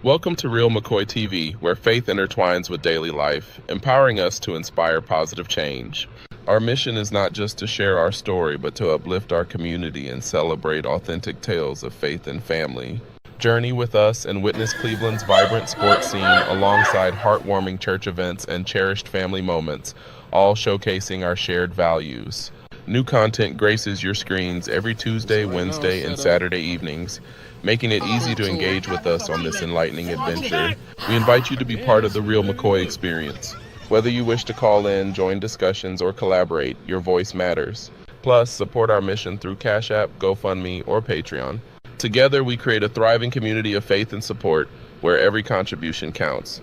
Welcome to Real McCoy TV, where faith intertwines with daily life, empowering us to inspire positive change. Our mission is not just to share our story, but to uplift our community and celebrate authentic tales of faith and family. Journey with us and witness Cleveland's vibrant sports scene alongside heartwarming church events and cherished family moments, all showcasing our shared values. New content graces your screens every Tuesday, Wednesday, and Saturday evenings, making it easy to engage with us on this enlightening adventure. We invite you to be part of the Real McCoy experience. Whether you wish to call in, join discussions, or collaborate, your voice matters. Plus, support our mission through Cash App, GoFundMe, or Patreon. Together, we create a thriving community of faith and support where every contribution counts.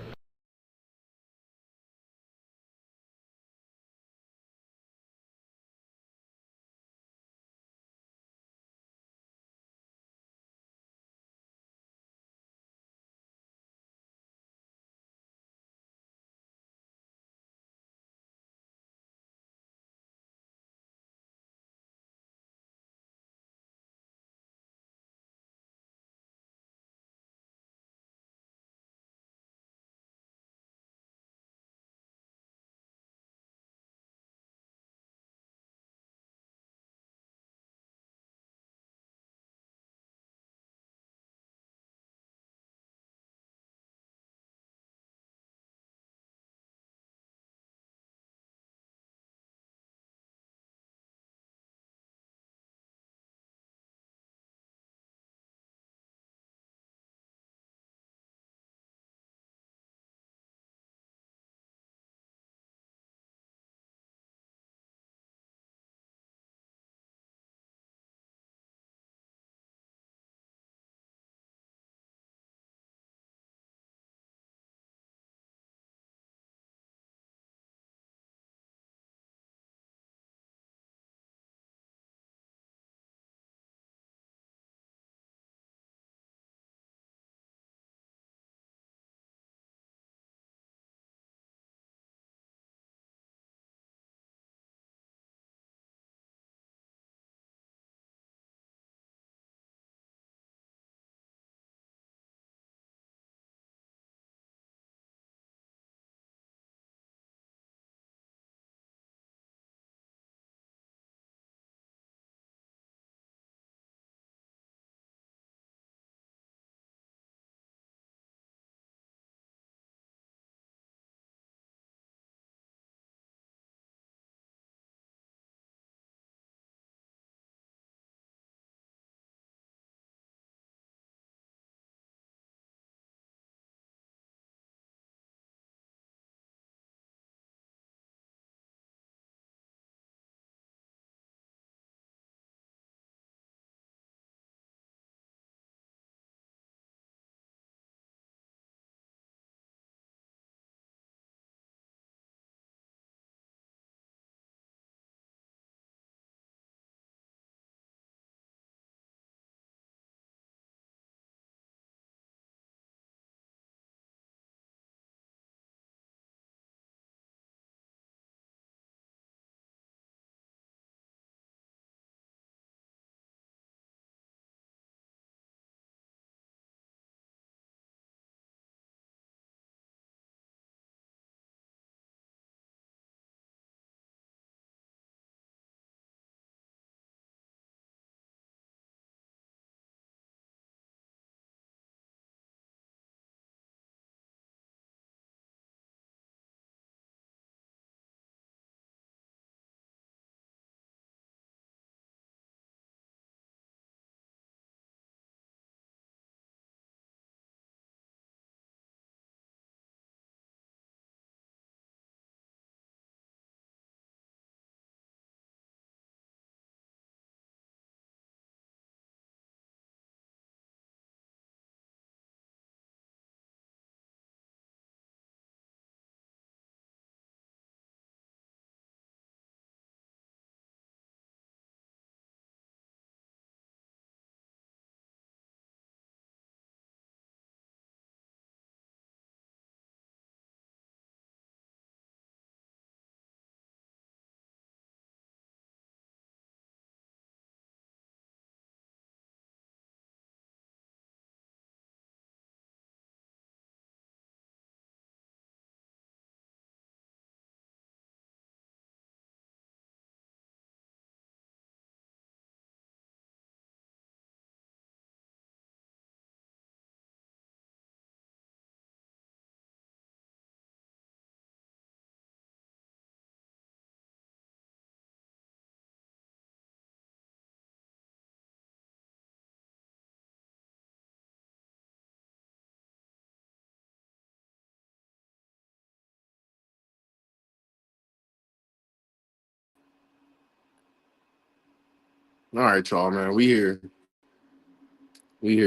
All right, y'all, man. We here.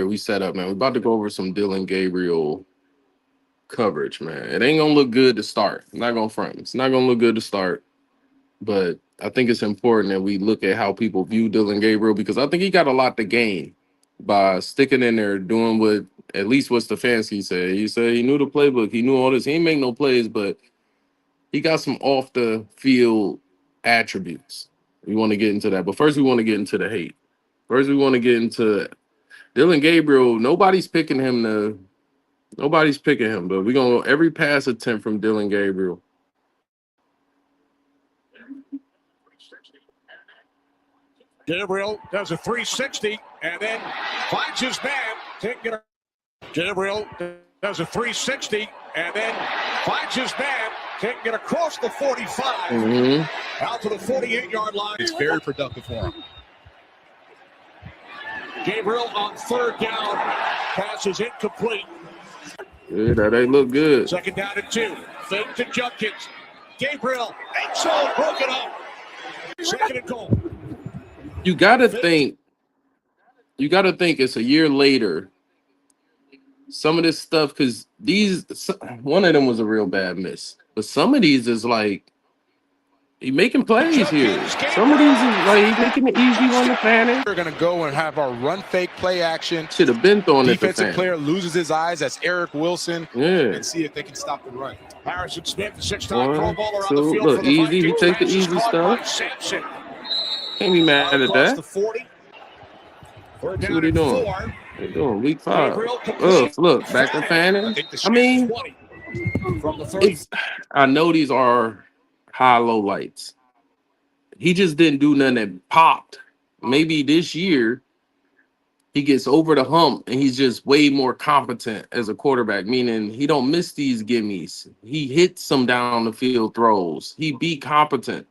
We set up, man. We're about to go over some Dillon Gabriel coverage, man. It ain't gonna look good to start. I'm not gonna front. It's not gonna look good to start. But I think it's important that we look at how people view Dillon Gabriel because I think he got a lot to gain by sticking in there, doing what at least what Stefanski said. He said he knew the playbook, he knew all this. He ain't make no plays, but he got some off the field attributes. We want to get into that. But first, we want to get into the hate. First, we want to get into Dillon Gabriel. Nobody's picking him, but we're gonna go every pass attempt from Dillon Gabriel. Gabriel does a 360 and then finds his man. Gabriel does a 360 and then finds his man. Can't get across the 45. Out to the 48-yard line. It's very productive for him. Gabriel on third down. Pass is incomplete. Yeah, that ain't look good. Second down and 2. Fake to Junkins. Gabriel. End zone broken up. Second and goal. You gotta think it's a year later. Some of this stuff, because one of them was a real bad miss, but some of these is like he making plays here. Some of these is like he making the easy one to Fanning. We're gonna go and have our run fake play action. Should have been throwing it to Defensive player loses his eyes. That's Eric Wilson. Yeah. And see if they can stop the run. Harrison Smith, the 6-time Pro Bowler on the field. Look, for the easy. He take the easy stuff. Can't be mad at that. See what he doing? They're doing week 5. Look, back to Fanning. I mean, I know these are high-low lights. He just didn't do nothing that popped. Maybe this year he gets over the hump and he's just way more competent as a quarterback, meaning he don't miss these gimmies. He hits some down the field throws. He be competent.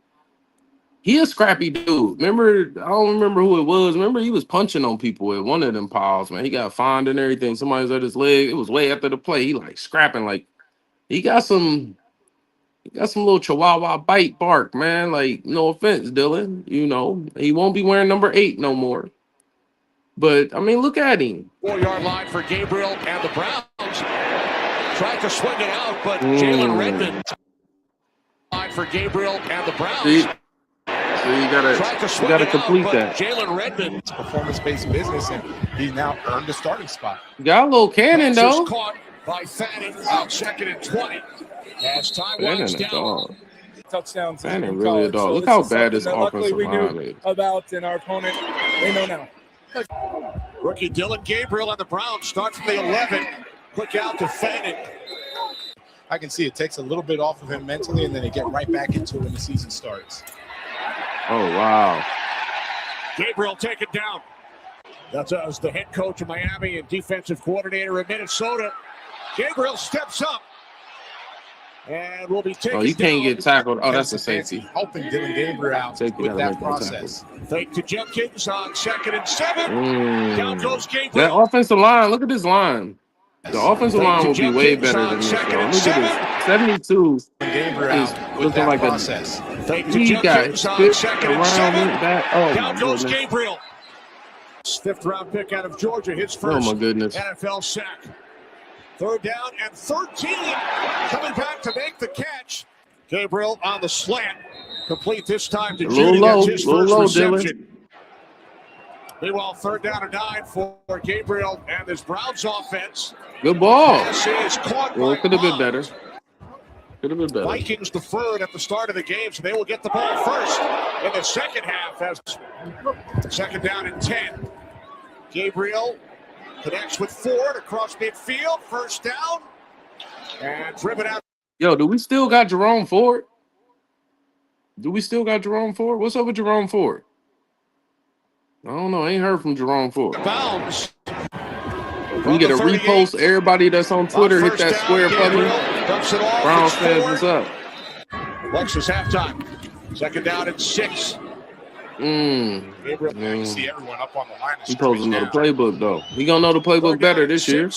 He a scrappy dude. Remember, I don't remember who it was. Remember, he was punching on people at one of them piles, man. He got fined and everything. Somebody's at his leg. It was way after the play. He like scrapping, like he got some little chihuahua bite bark, man. Like, no offense, Dillon. You know, he won't be wearing number 8 no more. But I mean, look at him. 4-yard line for Gabriel and the Browns. Tried to swing it out, but Jalen Redmond. Line for Gabriel and the Browns. See? So you gotta complete that. Jalen Redmond. It's performance-based business, and he's now earned a starting spot. Got a little cannon though. Caught by Fanning out 2nd and 20. As time winds down. Touchdowns. Fanning really a dog. Look how bad this offensive line is. About in our opponent, they know now. Rookie Dillon Gabriel and the Browns start from the 11. Quick out to Fanning. I can see it takes a little bit off of him mentally, and then they get right back into it when the season starts. Oh, wow. Gabriel taken down. That's the head coach of Miami and defensive coordinator in Minnesota. Gabriel steps up and will be taken down. Oh, you can't get tackled. Oh, that's a safety. Helping Dillon Gabriel out with that process. Fake to Junkins on 2nd and 7. Down goes Gabriel. That offensive line, look at this line. The offensive line will be way better than this. Look at this. 72 is looking like process. He got spit around that. Oh, down goes Gabriel. 5th round pick out of Georgia. His first NFL sack. 3rd down and 13. Coming back to make the catch. Gabriel on the slant. Complete this time to Judy. That's his first reception. Meanwhile, 3rd down and 9 for Gabriel and his Browns offense. Good ball. Well, could have been better. Vikings deferred at the start of the game, so they will get the ball first in the second half. As 2nd down and 10. Gabriel connects with Ford across midfield. 1st down. And driven out. Yo, do we still got Jerome Ford? What's up with Jerome Ford? I don't know. I ain't heard from Jerome Ford. Bounds. We get a repost. Everybody that's on Twitter, hit that square for me. Browns fans, what's up? Lexus halftime. 2nd down and 6. Gabriel, see everyone up on the line. He supposed to know the playbook, though. He gonna know the playbook better this year.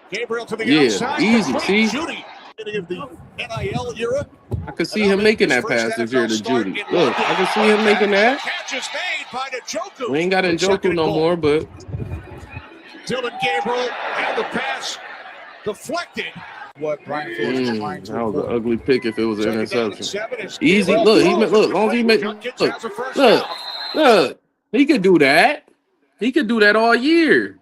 Gabriel to the outside. Easy. See, Of the NIL era. I could see him making that pass this year to Judy. Look, I can see him making that. We ain't got Njoku no more, but Dillon Gabriel had the pass deflected. What Brian Flores is trying to that was an ugly pick if it was an interception. 7 Easy. Look, long as he make look, he could do that. He could do that all year.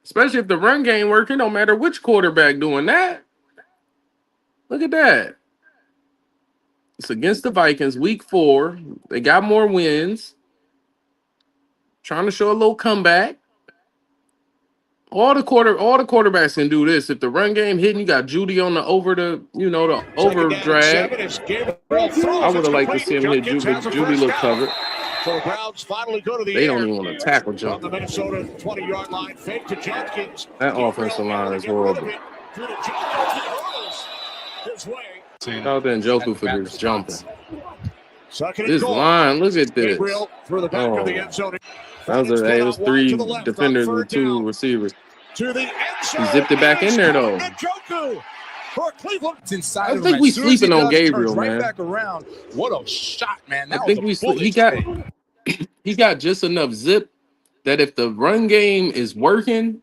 Especially if the run game working, no matter which quarterback doing that. Look at that. It's against the Vikings, week 4. They got more wins. Trying to show a little comeback. All the quarterbacks can do this. If the run game hitting, you got Judy on the over the over drag. I would have liked to see him hit Judy. Judy look covered. So the Browns finally go to the They don't even want to tackle jump. On the Minnesota 20-yard line, fake to Jenkins. That offensive line is horrible. Out there Njoku for this jumping. This line, look at this. It was 3 defenders and 2 receivers. He zipped it back in there though. I think we sleeping on Gabriel, man. Back around. What a shot, man! I think he got just enough zip that if the run game is working,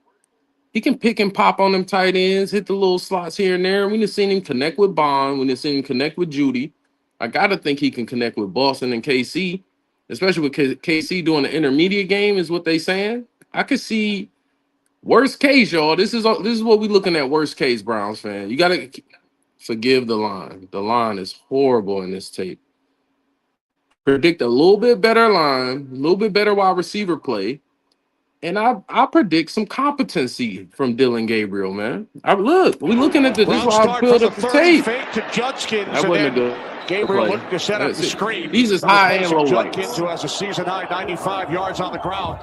he can pick and pop on them tight ends, hit the little slots here and there. We just seen him connect with Bond. We just seen him connect with Judy. I gotta think he can connect with Boston and KC, especially with KC doing the intermediate game, is what they saying. I could see worst case, y'all. This is what we looking at. Worst case, Browns fan. You gotta forgive the line. The line is horrible in this tape. Predict a little bit better line, a little bit better wide receiver play, and I predict some competency from Dillon Gabriel, man. We looking at this is why I pulled up the tape. That wasn't a good Gabriel looking to set up the screen. These is high and low lights. Who has a season high 95 yards on the ground.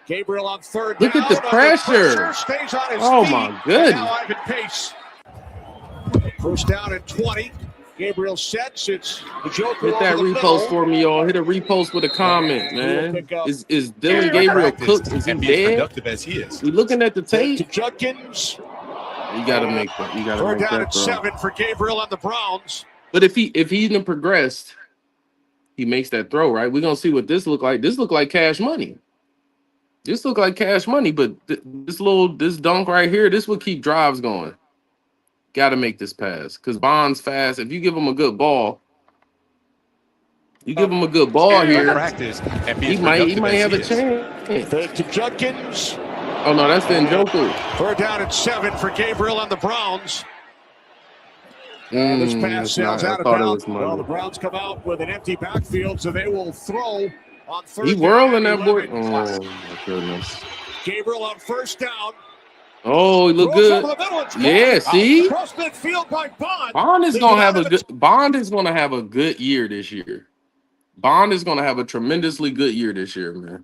Gabriel on third down. Look at the pressure. Stays on his oh feet. My goodness. Now Ivan Pace. First down at 20. Gabriel sets. It's the Joker. Hit that repost for me, y'all. Hit a repost with a comment, man. Is Dillon Gabriel cooked? Is he dead? Productive as he is. We looking at the tape. To Judkins. You gotta make that. You gotta Third make down that, at bro. 7 for Gabriel and the Browns. But if he didn't progressed, he makes that throw, right? We're gonna see what this look like. This look like cash money. This look like cash money, but this dunk right here, this will keep drives going. Got to make this pass because Bond's fast. If you give him a good ball, here, he might have a chance. Fake to Judkins. Oh no, that's the Njoku. Third down at 7 for Gabriel and the Browns. And this pass sails out of bounds. Well, the Browns come out with an empty backfield, so they will throw on third down. He whirling that boy. Oh my goodness. Gabriel on first down. Oh, he look good. Yeah, see? Cross midfield by Bond. Bond is gonna have a good year this year. Bond is gonna have a tremendously good year this year, man.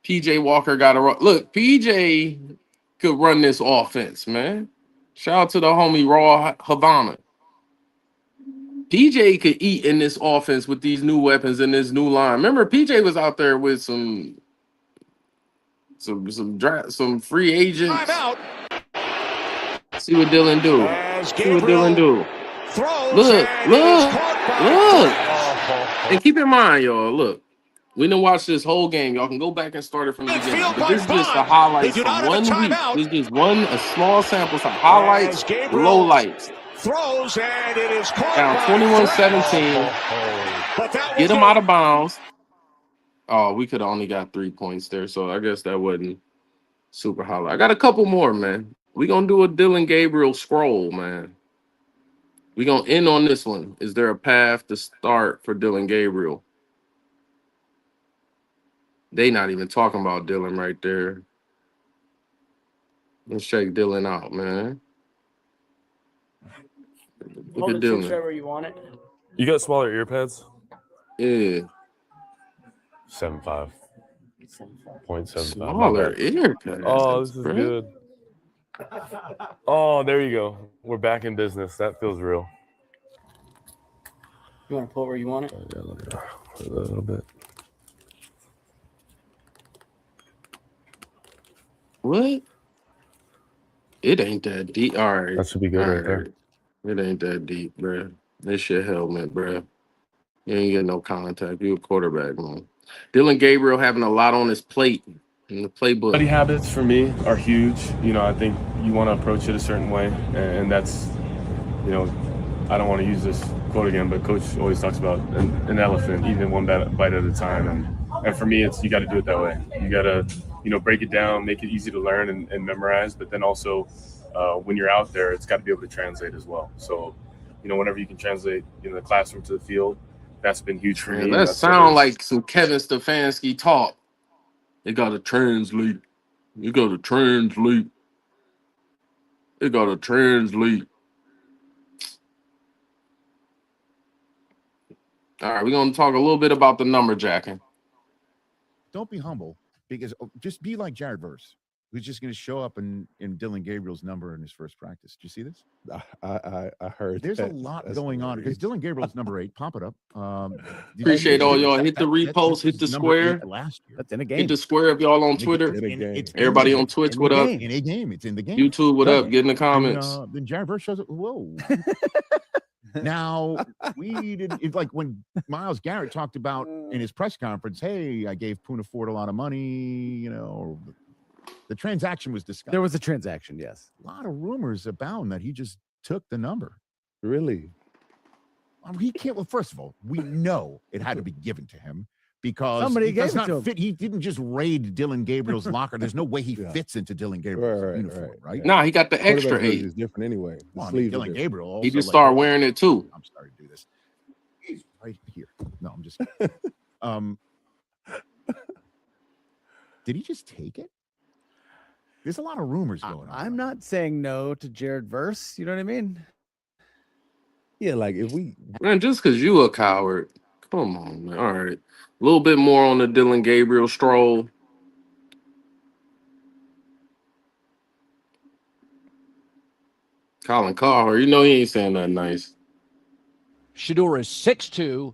PJ Walker got to run. Look, PJ could run this offense, man. Shout out to the homie Raw Havana. PJ could eat in this offense with these new weapons and this new line. Remember, PJ was out there with some free agents. See what Dillon do. See what Dillon do. Look. And keep in mind, y'all, look. We didn't watch this whole game. Y'all can go back and start it from the beginning. But this is just the highlights from 1 week. This is just a small sample of highlights, low lights. Throws and it is down 21-17. Get him out of bounds. Oh, we could have only got 3 points there, so I guess that wasn't super highlight. I got a couple more, man. We're going to do a Dillon Gabriel scroll, man. We're going to end on this one. Is there a path to start for Dillon Gabriel? They not even talking about Dillon right there. Let's check Dillon out, man. Look at Dillon. Wherever you want it. You got smaller ear pads? Yeah. 7.5. 0.75. Smaller ear pads. Oh, this is good. Oh, there you go. We're back in business. That feels real. You want to pull where you want it? Yeah, let me a little bit. What? It ain't that deep. All right. That should be good right there. It ain't that deep, bro. This your helmet, bro. You ain't getting no contact. You a quarterback, man. Dillon Gabriel having a lot on his plate in the playbook. Study habits for me are huge. I think you want to approach it a certain way, and that's, I don't want to use this quote again, but Coach always talks about an elephant, even one bite at a time. And for me, it's you got to do it that way. You got to, break it down, make it easy to learn and memorize. But then also, when you're out there, it's got to be able to translate as well. So, whenever you can translate the classroom to the field, that's been huge for me. That sound like some Kevin Stefanski talk. They got to translate. You got to translate. They got to translate. All right, we're going to talk a little bit about the number jacking. Don't be humble, because just be like Jared Verse, who's just going to show up in Dillon Gabriel's number in his first practice. Do you see this? I heard. There's a lot going on because Dillon Gabriel's number 8. Pump it up. Appreciate all y'all. Hit the repost. Hit the square. Last year. That's in a game. Hit the square if y'all on Twitter. Everybody on Twitch, what up? In a game. It's in the game. YouTube, what up? Get in the comments. Then Jared Verse shows up. Whoa. Now, we didn't. It's like when Myles Garrett talked about in his press conference, hey, I gave Poona Ford a lot of money, the transaction was discussed. There was a transaction, yes. A lot of rumors abound that he just took the number. Really? He can't. Well, first of all, we know it had to be given to him because somebody does gave it not to him. fit. He didn't just raid Dillon Gabriel's locker. There's no way he fits into Dillon Gabriel's uniform, right? No, he got the extra 8. Is different anyway. Well, Dillon Gabriel also, he just started wearing it too. I'm sorry to do this. He's right here. No, I'm just. Did he just take it? There's a lot of rumors going on. I'm not saying no to Jared Verse. You know what I mean? Yeah, like if we Man, just because you a coward. Come on, man. All right. A little bit more on the Dillon Gabriel stroll. Colin Cowherd, he ain't saying nothing nice. Shedeur is 6'2",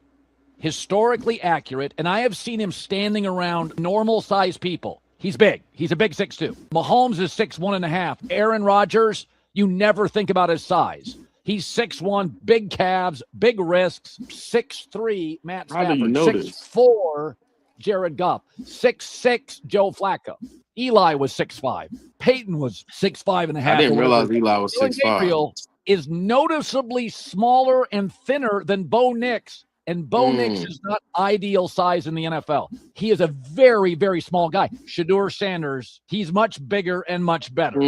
historically accurate, and I have seen him standing around normal-sized people. He's big. He's a big 6'2". Mahomes is 6'1.5". Aaron Rodgers, you never think about his size. He's 6'1", big calves, big wrists. 6'3", Matt Stafford. How do you know 6'4", Jared Goff. 6'6", Joe Flacco. Eli was 6'5". Peyton was 6'5.5". I didn't realize Eli was 6'5". Gabriel is noticeably smaller and thinner than Bo Nix. And Bo Nix is not ideal size in the NFL. He is a very, very small guy. Shedeur Sanders, he's much bigger and much better.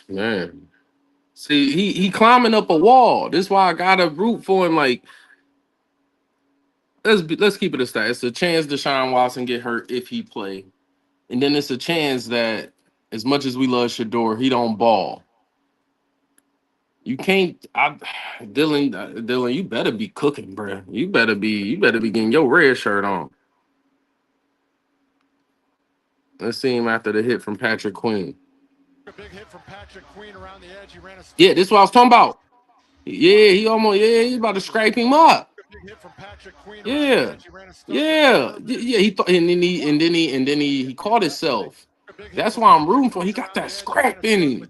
Man. See, he climbing up a wall. This is why I gotta root for him. Like, let's keep it a stat. It's a chance Deshaun Watson get hurt if he play. And then it's a chance that as much as we love Shedeur, he don't ball. You can't, Dillon, you better be cooking, bro. You better be getting your red shirt on. Let's see him after the hit from Patrick Queen. A big hit from Patrick Queen around the edge. He ran a Yeah, this is what I was talking about. Yeah, he's about to scrape him up. big hit from Patrick Queen. Yeah. He thought, and then he caught himself. That's why I'm rooting for. He got that scrap in him.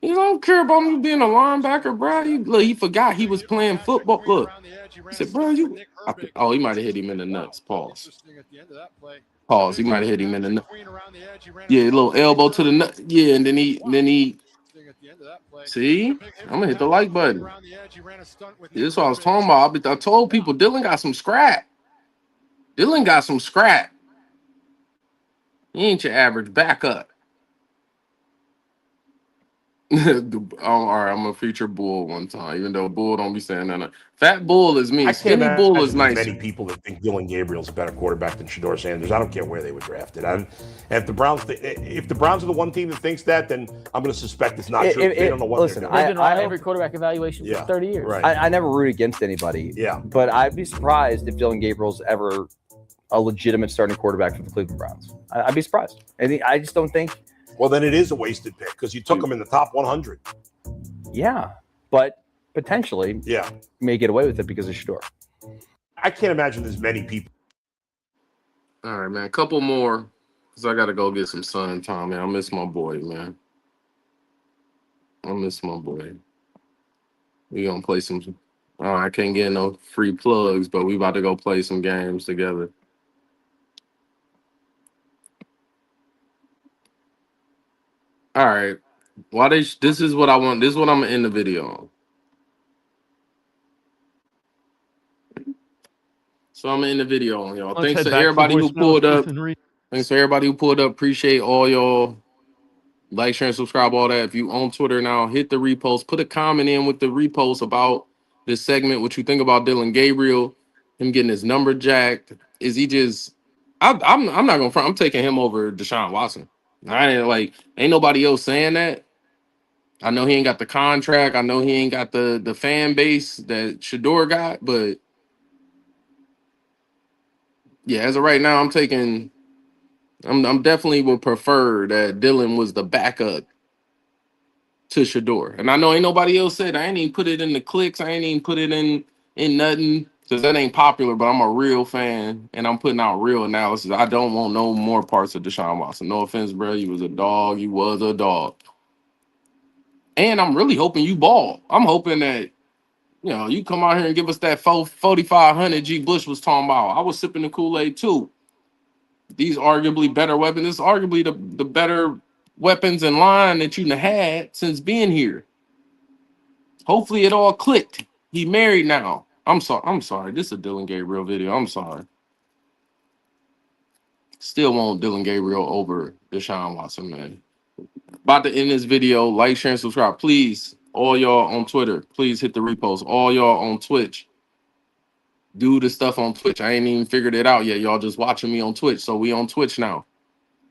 He don't care about me being a linebacker, bro. He forgot he was playing football. Look, he said, bro, he might have hit him in the nuts. Pause. He might have hit him in the nuts. Yeah, a little elbow to the nut. Yeah, and then he. See, I'm gonna hit the like button. This is what I was talking about. I told people Dillon got some scrap. He ain't your average backup. All right, I'm gonna feature Bull one time, even though Bull don't be saying that. Fat Bull is me. Skinny Bull is nice. Many people that think Dillon Gabriel's a better quarterback than Shedeur Sanders. I don't care where they were drafted. If the Browns are the one team that thinks that, then I'm going to suspect it's not true. They don't know what listen, they're doing. I've been on every quarterback evaluation for 30 years. Right. I never root against anybody. Yeah. But I'd be surprised if Dillon Gabriel's ever a legitimate starting quarterback for the Cleveland Browns. I'd be surprised. I just don't think. Well, then it is a wasted pick because you took him in the top 100. Yeah, but potentially, may get away with it because of Shedeur. I can't imagine there's many people. All right, man. A couple more Because I got to go get some sun time, man. I miss my boy, man. I miss my boy. We going to play some. I can't get no free plugs, but we about to go play some games together. All right. This is what I want. This is what I'm going to end the video on. So I'm in the video on y'all. Thanks to everybody who pulled up. Thanks to everybody who pulled up. Appreciate all y'all. Like, share, and subscribe, all that. If you on Twitter now, hit the repost. Put a comment in with the repost about this segment. What you think about Dillon Gabriel, him getting his number jacked. Is he just? I'm not gonna front. I'm taking him over Deshaun Watson. Ain't nobody else saying that. I know he ain't got the contract. I know he ain't got the fan base that Shedeur got, but yeah, as of right now, I'm definitely would prefer that Dillon was the backup to Shedeur. And I know ain't nobody else said. I ain't even put it in the clicks. I ain't even put it in nothing because that ain't popular, but I'm a real fan and I'm putting out real analysis. I don't want no more parts of Deshaun Watson. No offense, bro. You was a dog. You was a dog. And I'm really hoping you ball. I'm hoping that, you come out here and give us that 4,500 G Bush was talking about. I was sipping the Kool-Aid too. These arguably better weapons. This is arguably the better weapons in line that you had since being here. Hopefully it all clicked. He married now. I'm sorry. This is a Dillon Gabriel video. I'm sorry. Still want Dillon Gabriel over Deshaun Watson, man. About to end this video. Like, share, and subscribe. Please, all y'all on Twitter, please hit the repost. All y'all on Twitch, do the stuff on Twitch. I ain't even figured it out yet. Y'all just watching me on Twitch. So we on Twitch now.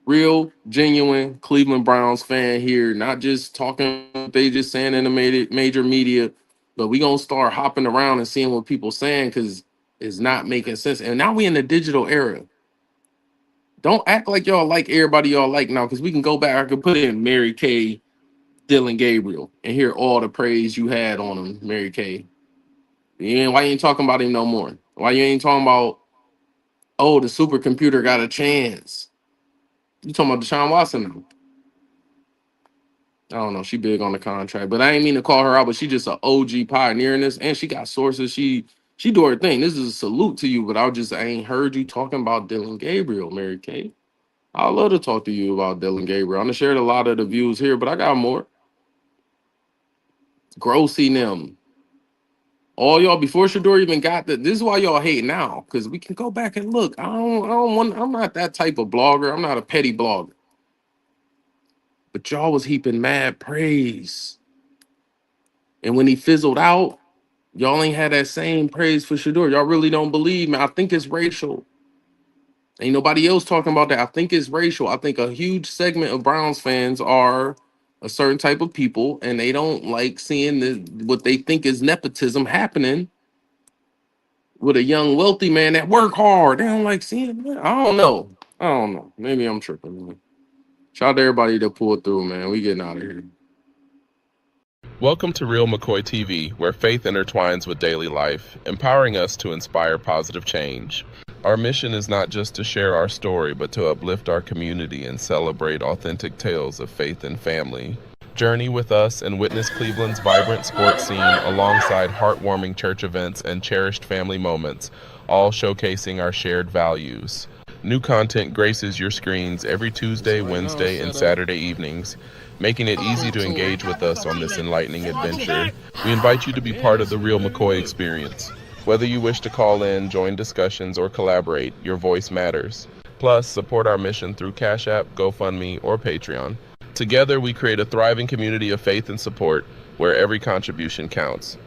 Real, genuine Cleveland Browns fan here. Not just talking what they just saying in the major media, but we going to start hopping around and seeing what people saying because it's not making sense. And now we in the digital era. Don't act like y'all like everybody y'all like now because we can go back. I can put in Mary Kay, Dillon Gabriel, and hear all the praise you had on him, Mary Kay. Why you ain't talking about him no more? Why you ain't talking about, oh, the supercomputer got a chance? You talking about Deshaun Watson now? I don't know. She big on the contract, but I ain't mean to call her out, but she just an OG pioneer in this, and she got sources. She do her thing. This is a salute to you, but I ain't heard you talking about Dillon Gabriel, Mary Kay. I'd love to talk to you about Dillon Gabriel. I'm gonna share a lot of the views here, but I got more. Grossy them. All y'all before Shedeur even got this is why y'all hate now, because we can go back and look. I'm not that type of blogger. I'm not a petty blogger. But y'all was heaping mad praise. And when he fizzled out, y'all ain't had that same praise for Shedeur. Y'all really don't believe, man. I think it's racial. Ain't nobody else talking about that. I think it's racial. I think a huge segment of Browns fans are a certain type of people, and they don't like seeing what they think is nepotism happening with a young, wealthy man that work hard. They don't like seeing it. I don't know. Maybe I'm tripping, man. Shout out to everybody that pulled through, man. We getting out of here. Welcome to Real McCoy TV, where faith intertwines with daily life, empowering us to inspire positive change. Our mission is not just to share our story, but to uplift our community and celebrate authentic tales of faith and family. Journey with us and witness Cleveland's vibrant sports scene alongside heartwarming church events and cherished family moments, all showcasing our shared values. New content graces your screens every Tuesday, Wednesday, and Saturday evenings, making it easy to engage with us on this enlightening adventure. We invite you to be part of the Real McCoy experience. Whether you wish to call in, join discussions, or collaborate, your voice matters. Plus, support our mission through Cash App, GoFundMe, or Patreon. Together, we create a thriving community of faith and support where every contribution counts.